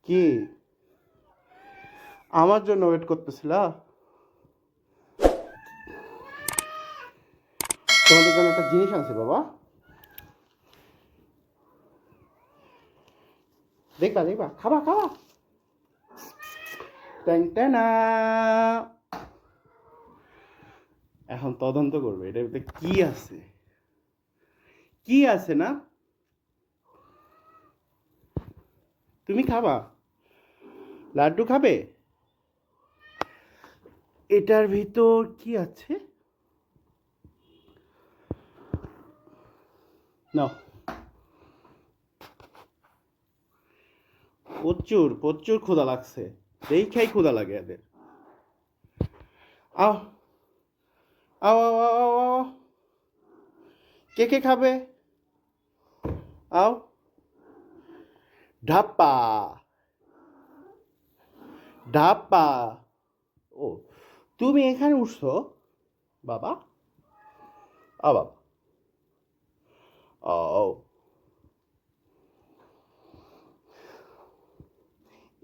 কি আমার জন্য ওয়েট করতেছিলা? তোমাদের জন্য একটা জিনিস আনছি বাবা, দেখবা দেখবা, খাবা খাবা। ট্যাং ট্যানা। এখন তদন্ত করবে এটার ভিতরে কি আছে, কি আছে না। তুমি খাবা, লাড্ডু খাবে? এটার ভিতর কি আছে না? প্রচুর প্রচুর ক্ষুধা লাগছে, দেখাই ক্ষুধা লাগে এদের। আও আও আও আও আও আও। কে কে খাবে? আও। ঢাপ্পা ঢাপ্পা। ও, তুমি এখানে উঠছো বাবা? বাবা, ও,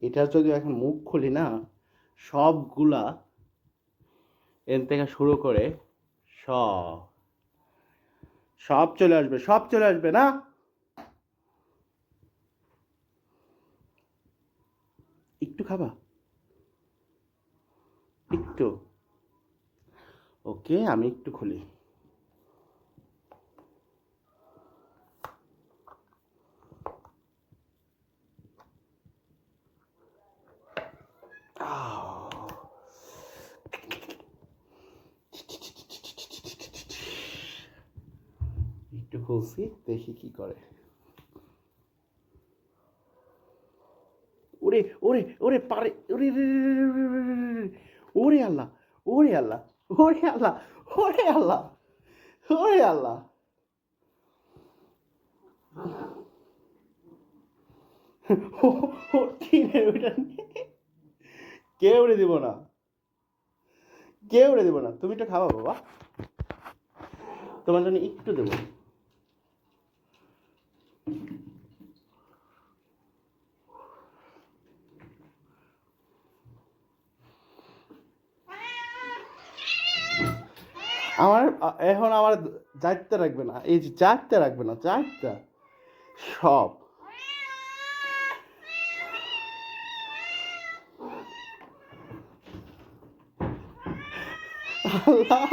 এটা যদি এখন মুখ খুলি না, সবগুলা এর থেকে শুরু করে সব সব চলে আসবে, সব চলে আসবে না। একটু খাবা, একটু। ওকে, আমি একটু খুলি। একটু খুলছি, দেখি কি করে। ওরে ওরে ওরে পারে, ওরে রে রে রে রে রে রে রে রে। ওরে আল্লাহ, ওরে আল্লাহ, ওরে আল্লাহ, ওরে আল্লাহ, ওরে আল্লাহ। ও, ও টিনের ওইটা নিয়ে কে উড়ে দিব না, কে উড়ে দিব না। তুমি একটু খাওয়া বাবা, তোমার জন্য একটু দেবো। আমার এখন আমার যাইতে রাখবে না, এই যে যাইতে রাখবে না, যাইতে সব। আল্লাহ,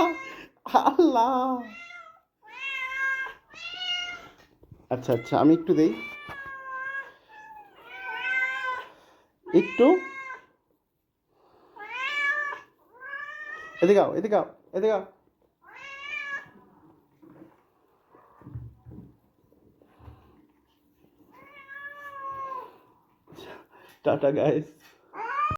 আল্লাহ। আচ্ছা আচ্ছা, আমি একটু দেই, একটু। এদিকে আও, এদিকে আও, এদিকে আও। Tata guys.